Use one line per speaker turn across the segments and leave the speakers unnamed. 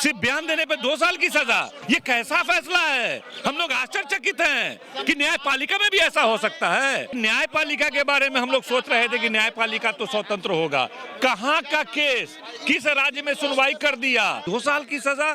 सिर्फ बयान देने पे 2 साल की सजा, ये कैसा फैसला है? हम लोग आश्चर्यचकित हैं कि न्यायपालिका में भी ऐसा हो सकता है। न्यायपालिका के बारे में हम लोग सोच रहे थे कि न्यायपालिका तो स्वतंत्र होगा, कहाँ का केस किस राज्य में सुनवाई कर दिया। 2 साल की सजा,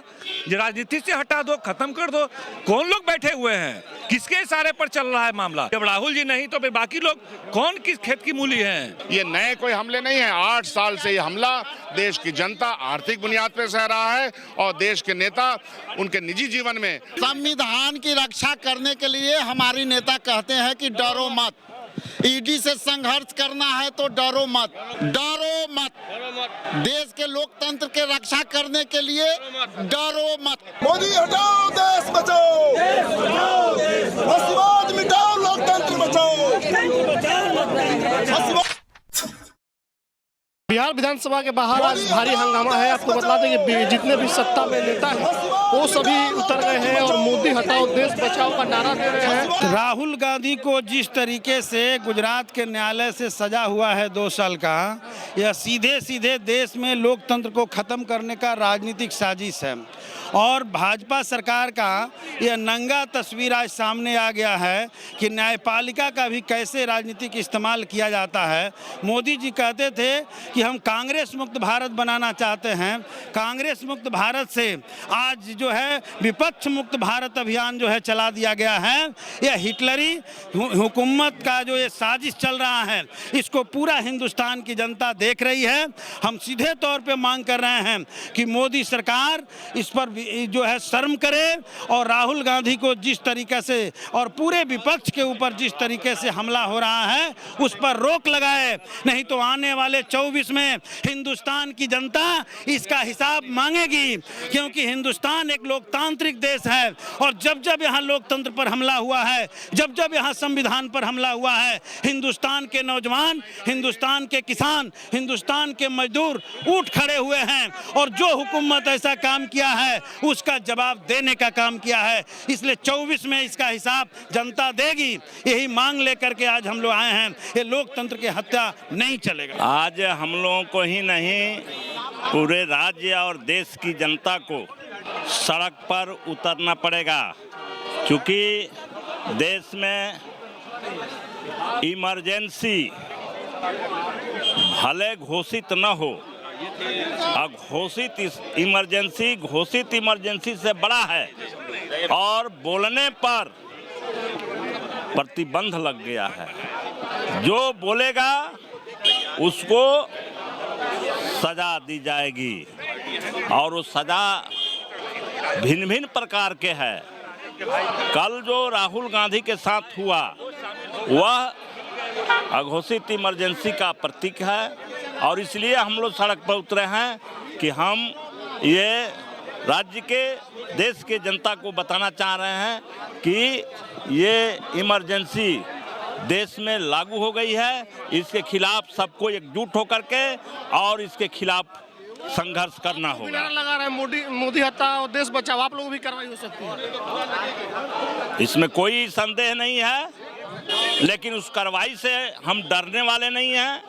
राजनीति से हटा दो, खत्म कर दो। कौन लोग बैठे हुए हैं, किसके इशारे पर चल रहा है मामला? जब राहुल जी नहीं तो बाकी लोग कौन किस खेत की मूली हैं?
ये नए कोई हमले नहीं है। 8 साल से ये हमला देश की जनता आर्थिक बुनियाद पर सह रहा है और देश के नेता उनके निजी जीवन में
संविधान की रक्षा करने के लिए हमारी नेता कहते हैं कि डरो मत, ईडी से संघर्ष करना है तो डरो मत, डरो मत। देश के लोकतंत्र के रक्षा करने के लिए डरो मत।
मोदी हटाओ, देश बचाओ, फैसिबाद मिटाओ, लोकतंत्र बचाओ।
बिहार विधानसभा के बाहर आज भारी हंगामा है। आपको बता दें कि जितने भी सत्ता में नेता हैं वो सभी उतर गए हैं और मोदी हटाओ देश बचाओ का नारा दे रहे हैं।
राहुल गांधी को जिस तरीके से गुजरात के न्यायालय से सजा हुआ है 2 साल का, यह सीधे सीधे देश में लोकतंत्र को खत्म करने का राजनीतिक साजिश है। और भाजपा सरकार का यह नंगा तस्वीर आज सामने आ गया है कि न्यायपालिका का भी कैसे राजनीतिक इस्तेमाल किया जाता है। मोदी जी कहते थे कि हम कांग्रेस मुक्त भारत बनाना चाहते हैं। कांग्रेस मुक्त भारत से आज जो है विपक्ष मुक्त भारत अभियान जो है चला दिया गया है। यह हिटलरी हुकूमत का जो ये साजिश चल रहा है, इसको पूरा हिंदुस्तान की जनता देख रही है। हम सीधे तौर पे मांग कर रहे हैं कि मोदी सरकार इस पर जो है शर्म करे और राहुल गांधी को जिस तरीके से और पूरे विपक्ष के ऊपर जिस तरीके से हमला हो रहा है उस पर रोक लगाए, नहीं तो आने वाले 24 में हिंदुस्तान की जनता इसका हिसाब मांगेगी। क्योंकि हिंदुस्तान एक लोकतांत्रिक देश है और जब जब यहाँ लोकतंत्र पर हमला हुआ है, जब जब यहाँ संविधान पर हमला हुआ है, हिंदुस्तान के नौजवान, हिंदुस्तान के किसान, हिंदुस्तान के मजदूर उठ खड़े हुए हैं और जो हुकूमत ऐसा काम किया है उसका जवाब देने का काम किया है। इसलिए 24 में इसका हिसाब जनता देगी। यही मांग लेकर के आज हम लोग आए हैं। ये लोकतंत्र की हत्या नहीं चलेगा।
आज हम लोगों को ही नहीं, पूरे राज्य और देश की जनता को सड़क पर उतरना पड़ेगा, क्योंकि देश में इमरजेंसी भले घोषित न हो, घोषित इमरजेंसी से बड़ा है और बोलने पर प्रतिबंध लग गया है। जो बोलेगा उसको सजा दी जाएगी और वो सजा भिन्न भिन्न प्रकार के है। कल जो राहुल गांधी के साथ हुआ वह अघोषित इमरजेंसी का प्रतीक है और इसलिए हम लोग सड़क पर उतरे हैं कि हम ये राज्य के, देश के जनता को बताना चाह रहे हैं कि ये इमरजेंसी देश में लागू हो गई है। इसके खिलाफ सबको एकजुट होकर के और इसके खिलाफ संघर्ष करना होगा।
लगा रहा है मोदी हटाओ देश बचाओ, आप लोग भी कार्रवाई हो सकती है,
इसमें कोई संदेह नहीं है, लेकिन उस कार्रवाई से हम डरने वाले नहीं हैं।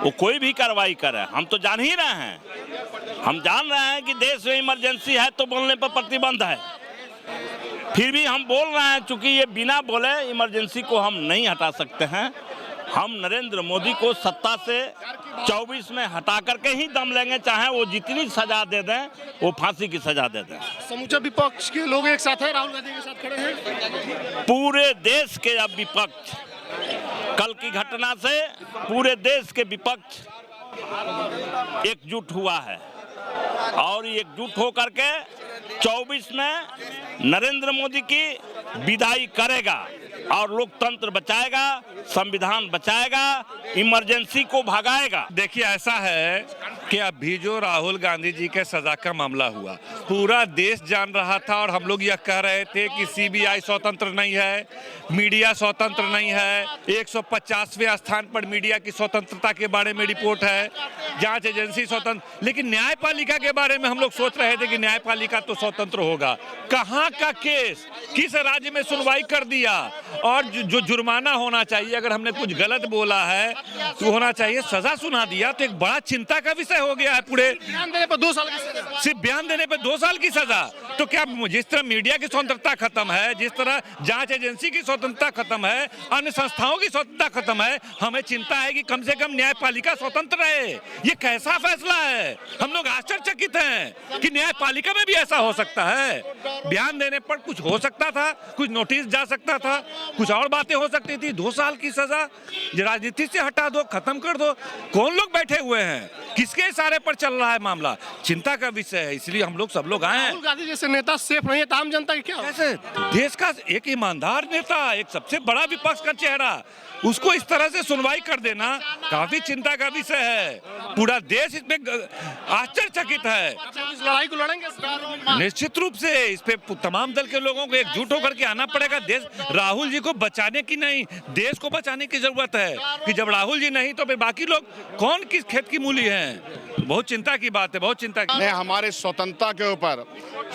वो कोई भी कार्रवाई करे, हम तो जान ही रहे हैं, हम जान रहे हैं कि देश में इमरजेंसी है तो बोलने पर प्रतिबंध है, फिर भी हम बोल रहे हैं। चूंकि ये बिना बोले इमरजेंसी को हम नहीं हटा सकते हैं। हम नरेंद्र मोदी को सत्ता से 24 में हटा करके ही दम लेंगे, चाहे वो जितनी सजा दे दें, वो फांसी की सजा दे दें।
समूचा विपक्ष के लोग एक साथ हैं, राहुल गांधी के साथ खड़े हैं।
पूरे देश के अब विपक्ष, कल की घटना से पूरे देश के विपक्ष एकजुट हुआ है और एकजुट होकर के 24 में नरेंद्र मोदी की विदाई करेगा और लोकतंत्र बचाएगा, संविधान बचाएगा, इमरजेंसी को भगाएगा।
देखिए, ऐसा है कि अभी जो राहुल गांधी जी के सजा का मामला हुआ, पूरा देश जान रहा था और हम लोग यह कह रहे थे कि सीबीआई स्वतंत्र नहीं है, मीडिया स्वतंत्र नहीं है, 150वें स्थान पर मीडिया की स्वतंत्रता के बारे में रिपोर्ट है, जांच एजेंसी स्वतंत्र। लेकिन न्यायपालिका के बारे में हम लोग सोच रहे थे कि न्यायपालिका तो स्वतंत्र होगा, कहाँ का केस किस राज्य में सुनवाई कर दिया और जो जुर्माना होना चाहिए, अगर हमने कुछ गलत बोला है तो होना चाहिए, सजा सुना दिया, तो एक बड़ा चिंता का विषय हो गया है पूरे।
बयान देने पर 2 साल की सजा।
सिर्फ बयान देने पे 2 साल की सजा। तो क्या जिस तरह मीडिया की स्वतंत्रता खत्म है, जिस तरह जांच एजेंसी की स्वतंत्रता खत्म है, अन्य संस्थाओं की स्वतंत्रता खत्म है, हमें चिंता है कि कम से कम न्यायपालिका स्वतंत्र रहे। ये कैसा फैसला है? हम लोग आश्चर्यचकित हैं कि न्यायपालिका में भी ऐसा हो सकता है। बयान देने पर कुछ हो सकता था, कुछ नोटिस जा सकता था, कुछ और बातें हो सकती थी। 2 साल की सजा, राजनीति से हटा दो, खत्म कर दो। कौन लोग बैठे हुए हैं, किसके इशारे पर चल रहा है मामला? चिंता का विषय है, इसलिए हम लोग सब लोग आए हैं।
राहुल गांधी जैसे नेता सेफ नहीं है, तो आम जनता की क्या होगा?
कैसे देश का एक ईमानदार नेता, एक सबसे बड़ा विपक्ष का चेहरा, उसको इस तरह से सुनवाई कर देना काफी चिंता का विषय है। पूरा देश इसमें आश्चर्यचकित है।
इस लड़ाई को लड़ेंगे
निश्चित रूप से इस पे तमाम दल के लोगों को एकजुट होकर के आना पड़ेगा। देश राहुल जी को बचाने की नहीं, देश को बचाने की जरूरत है कि जब राहुल जी नहीं तो फिर बाकी लोग कौन किस खेत की मूली हैं। बहुत चिंता की बात है, बहुत चिंता की।
हमारे स्वतंत्रता के ऊपर,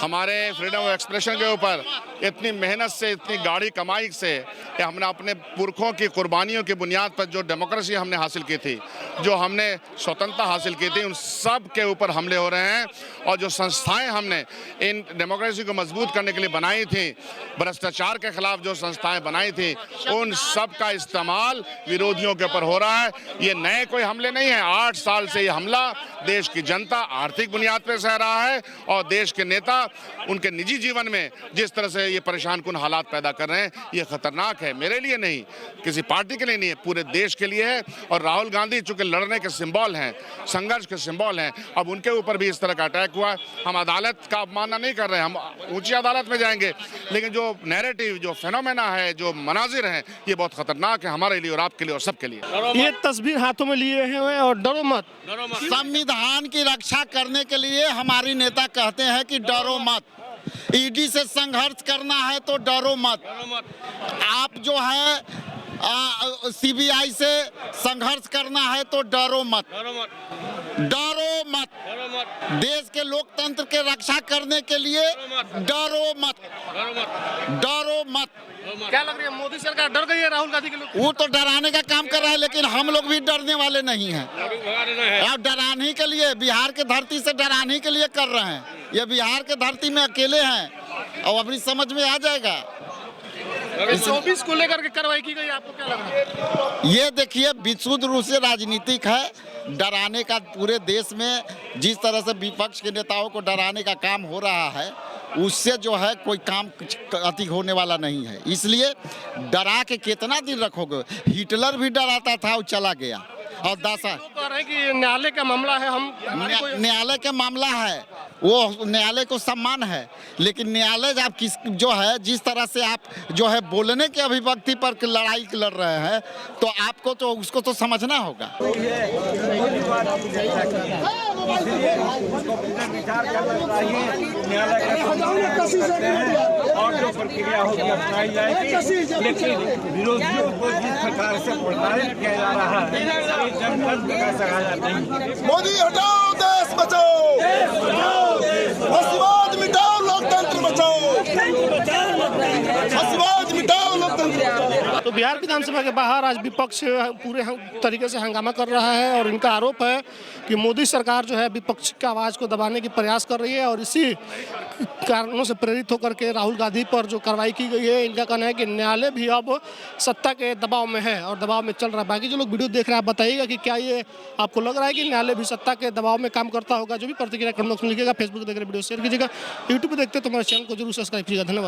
हमारे फ्रीडम ऑफ एक्सप्रेशन के ऊपर इतनी मेहनत से, इतनी गाढ़ी कमाई से हमने अपने पुरखों की कुर्बानियों की बुनियाद पर जो डेमोक्रेसी हमने हासिल की थी, जो हमने स्वतंत्रता हासिल की थी, उन सब के ऊपर हमले हो रहे हैं। और जो संस्थाएं हमने इन डेमोक्रेसी को मजबूत करने के लिए बनाई थी, भ्रष्टाचार के खिलाफ जो संस्थाएं बनाई थी, उन सब का इस्तेमाल विरोधियों के ऊपर हो रहा है। ये नए कोई हमले नहीं है। 8 साल से ये हमला देश की जनता आर्थिक बुनियाद पर सह रहा है और देश के नेता उनके निजी जीवन में जिस तरह से ये परेशान कुन हालात पैदा कर रहे हैं, ये खतरनाक है। मेरे लिए नहीं, किसी पार्टी के लिए नहीं है, पूरे देश के लिए है। और राहुल गांधी चूंकि लड़ने के सिंबल हैं, संघर्ष के सिंबल हैं, अब उनके ऊपर भी इस तरह का अटैक हुआ। हम अदालत का अपमानना नहीं कर रहे हैं, हम ऊंची अदालत में जाएंगे, लेकिन जो नैरेटिव, जो फेनोमेना है, जो मनाजिर हैं, ये बहुत खतरनाक है हमारे लिए और आपके लिए और सबके लिए।
ये तस्वीर हाथों में लिए हैं और डरो मत।
संविधान की रक्षा करने के लिए हमारी नेता कहते हैं कि डरो मत। ईडी से संघर्ष करना है तो डरो मत। आप जो है सीबीआई से संघर्ष करना है तो डरो मत, डरो मत। देश के लोकतंत्र के रक्षा करने के लिए डरो मत, डरो मत।
क्या लग रही है, मोदी सरकार डर गई है राहुल गांधी के लोग?
वो तो डराने का काम कर रहा है, लेकिन हम लोग भी डरने वाले नहीं हैं। आप डराने के लिए, बिहार के धरती से डराने के लिए कर रहे हैं। ये बिहार के धरती में अकेले हैं और अपनी समझ में आ जाएगा।
24 को लेकर के कार्रवाई की गई, आपको क्या लग रहा है?
ये देखिए, विशुद्ध रूप से राजनीतिक है। डराने का पूरे देश में जिस तरह से विपक्ष के नेताओं को डराने का काम हो रहा है, उससे जो है कोई काम अधिक होने वाला नहीं है। इसलिए डरा के कितना दिन रखोगे? हिटलर भी डराता था और चला गया। और दासा
कह रहे हैं कि न्यायालय का मामला है, हम
न्यायालय का मामला है, वो न्यायालय को सम्मान है, लेकिन न्यायालय आप किस जो है जिस तरह से आप जो है बोलने के अभिव्यक्ति पर लड़ाई लड़ रहे हैं, तो आपको तो उसको तो समझना होगा।
और जो प्रक्रिया होगी अपनाई जाएगी, लेकिन विरोधियों को जिस प्रकार से प्रताड़ित किया जा रहा है, जनतंत्र का सहारा नहीं।
मोदी हटाओ, देश बचाओ, फैसिवाद मिटाओ, लोकतंत्र बचाओ, फैसिवाद मिटाओ, लोकतंत्र बचाओ।
तो बिहार विधानसभा के बाहर आज विपक्ष पूरे तरीके से हंगामा कर रहा है और इनका आरोप है कि मोदी सरकार जो है विपक्ष की आवाज़ को दबाने की प्रयास कर रही है और इसी कारणों से प्रेरित होकर के राहुल गांधी पर जो कार्रवाई की गई है, इनका कहना है कि न्यायालय भी अब सत्ता के दबाव में है और दबाव में चल रहा है। बाकी जो लोग वीडियो देख रहे हैं, आप बताइएगा कि क्या ये आपको लग रहा है कि न्यायालय भी सत्ता के दबाव में काम करता होगा? जो भी प्रतिक्रिया कमेंट बॉक्स में लिखिएगा, फेसबुक देख रहे वीडियो शेयर कीजिएगा, यूट्यूब पर देखते तो हमारे चैनल को जरूर सब्सक्राइब कीजिएगा। धन्यवाद।